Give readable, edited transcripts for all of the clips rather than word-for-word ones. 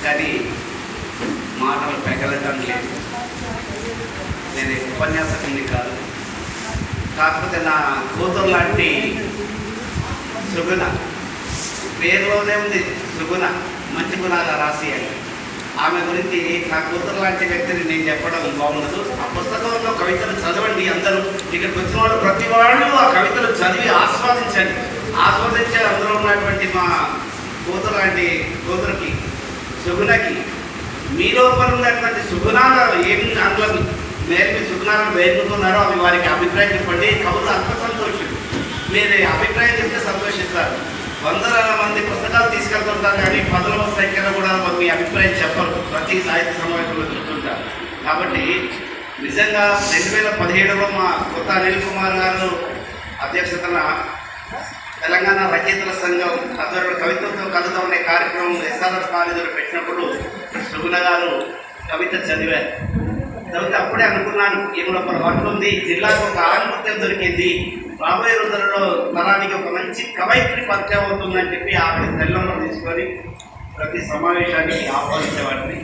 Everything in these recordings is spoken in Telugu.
కానీ మాటలు పెగలటం లేదు. నేను ఉపన్యాసకుని కాదు, కాకపోతే నా కూతురు లాంటి సుగుణ, పేరులోనే ఉంది సుగుణ, మంచి గుణాల రాసి అని. ఆమె గురించి నా కూతురు లాంటి వ్యక్తిని నేను చెప్పడం బాగుండదు. ఆ పుస్తకంలో కవితలు చదవండి. అందరూ ఇక్కడికి వచ్చిన వాళ్ళు ప్రతి వాళ్ళు ఆ కవితలు చదివి ఆస్వాదించండి. ఆస్వాదించే అందులో ఉన్నటువంటి మా కూతురు లాంటి కూతురికి, సుగుణకి, మీ లోపల ఉన్నటువంటి సుగుణాలు ఏమి అందులో మీ సుగుణాలను వేరుకున్నారో అవి వారికి అభిప్రాయం చెప్పండి. కవులు అంత సంతోషం. మీరు అభిప్రాయం చెప్తే సంతోషిస్తారు. వందల మంది పుస్తకాలు తీసుకెళ్తుంటారు కానీ పదుల సంఖ్యలో కూడా మీ అభిప్రాయం చెప్పరు. ప్రతి సాహిత్య సమావేశంలో చెప్తుంటారు. కాబట్టి నిజంగా 2017లో మా కొత్త అనిల్ కుమార్ గారు అధ్యక్షతన తెలంగాణ రచయితల సంఘం ఆధ్వర్యంలో కవితతో కథతో అనే కార్యక్రమం ఎస్ఆర్ఎస్ కాలేజీలో పెట్టినప్పుడు సుగుణ గారు కవిత చదివారు. చదివితే అప్పుడే అనుకున్నాను, ఈమెలో ఒక వర్క్ ఉంది, జిల్లాకు ఒక ఆనుమత్యం దొరికింది, రాబోయే రోజులలో తరానికి ఒక మంచి కవయిత్రి పరిచయం అవుతుందని చెప్పి ఆమె తెల్లంలో తీసుకొని ప్రతి సమావేశానికి ఆహ్వానించేవాడిని.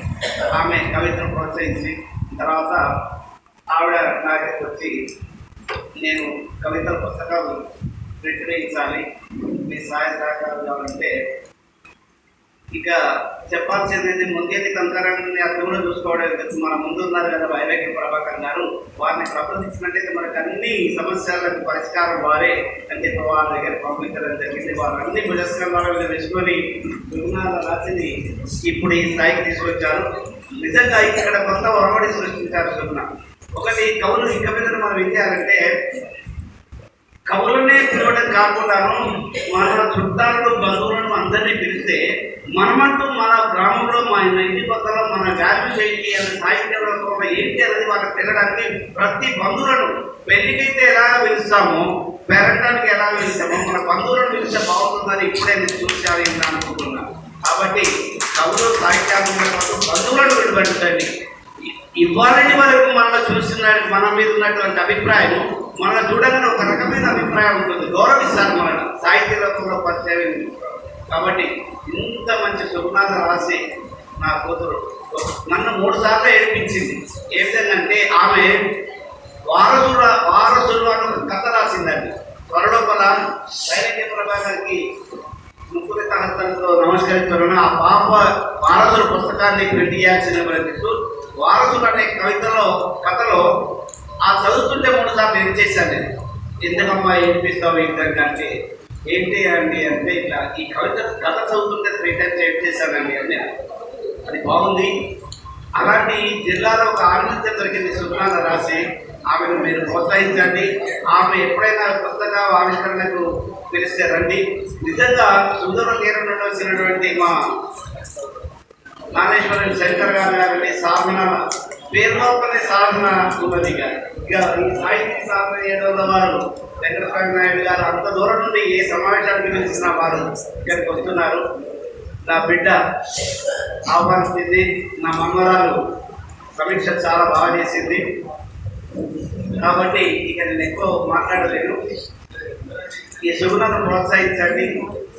ఆమె కవితను ప్రోత్సహించి తర్వాత ఆవిడ నా దగ్గరికి వచ్చి, నేను కవితల పుస్తకాలు ప్రింట్ వేయించాలి, మీ సహాయ సహకారం కావాలంటే, ఇక చెప్పాల్సింది ముందేది కంకరాన్ని అర్థం కూడా చూసుకోవడం. మన ముందు ఉన్నారు కదా వైరాగ్య ప్రభాకర్ గారు, వారిని ప్రబోధించినట్టయితే మనకు అన్ని సమస్యలకు పరిష్కారం వారే అని చెప్పి వారి దగ్గర పంపించడం జరిగింది. వారు అన్ని పురస్కారాలను వేసుకొని విజ్ఞాన రాశిని ఇప్పుడు ఈ స్థాయికి తీసుకొచ్చారు. నిజంగా ఇక్కడ కొంత ఒరవడి సృష్టించారు సుగుణ. ఒకటి, కవులు ఇక మీద మనం ఏం చేయాలంటే, కవులనే పిలవడం కాకుండాను మన చుట్టాలను బంధువులను అందరినీ పిలిస్తే మనమంటూ మన గ్రామంలో మన ఇంటి పక్కన మన వ్యాధి శైలి అనే సాహిత్యంలో ఏంటి అనేది వాళ్ళకి తెలియడానికి ప్రతి బంధువులను పెళ్లికైతే ఎలా పిలుస్తామో పేరంటానికి ఎలా పిలుస్తామో మన బంధువులను పిలిస్తే బాగుంటుందని ఇప్పుడే నేను చూసాను అనుకుంటున్నాను. కాబట్టి కవులు సాహిత్యాన్ని బంధువులను విడబెట్టండి. ఇవ్వాలని వరకు మనలో చూస్తున్న మన మీద ఉన్నటువంటి అభిప్రాయం మన చూడగానే ఒక రకమైన అభిప్రాయం ఉంటుంది, గౌరవిస్తారు మన సాహిత్యంలో కూడా పరిచయం. కాబట్టి ఇంత మంచి సుగుణాలు రాసి నా కూతురు నన్ను 3 సార్లు ఏడిపించింది. ఏ విధంగా అంటే, ఆమె వారసులు అని ఒక కథ రాసిందండి. త్వరలోపల వైరాగ్య ప్రభాకర్కి ముక్కుల హస్తంతో నమస్కరించడం, ఆ పాప వారసుల పుస్తకాన్ని ప్రింట్ చేయాల్సిన ప్రయత్నిస్తూ వారసులు అనే కథలో ఆ చదువుతుంటే 3 సార్లు ఏం చేశాను నేను, ఎందుకమ్మా ఏడిపిస్తావు ఏంటంటే, ఏంటి అండి అంటే, ఇట్లా ఈ కథ చదువుతుంటే 3 టైమ్స్ ఏం చేశానండి అని. అది బాగుంది. అలాంటి జిల్లాలో ఒక ఆనందం దొరికింది సుగుణాలు రాసి. ఆమెను మీరు ప్రోత్సహించండి. ఆమె ఎప్పుడైనా పుస్తక ఆవిష్కరణకు పిలిస్తే రండి. నిజంగా సుందర తీరంలో వచ్చినటువంటి మా నానేశ్వరం శంకర్ గారిని సాధన పేరులోపలే సాధన ఉన్నది. ఇక ఈ సాహిత్య సాధన చేయడంలో వారు వెంకటస్వామి నాయుడు గారు అంత దూరం నుండి ఏ సమావేశానికి పిలిచిన వారు ఇక్కడికి వస్తున్నారు. నా బిడ్డ ఆహ్వానించింది, నా మమ్మరాలు సమీక్ష చాలా బాగా చేసింది. కాబట్టి ఇక నేను ఎక్కువ మాట్లాడలేను. ఈ సుగుణను ప్రోత్సహించండి.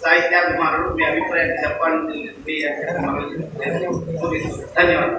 సాహిత్యాభిమానులు మీ అభిప్రాయం చెప్పండి. ధన్యవాదాలు.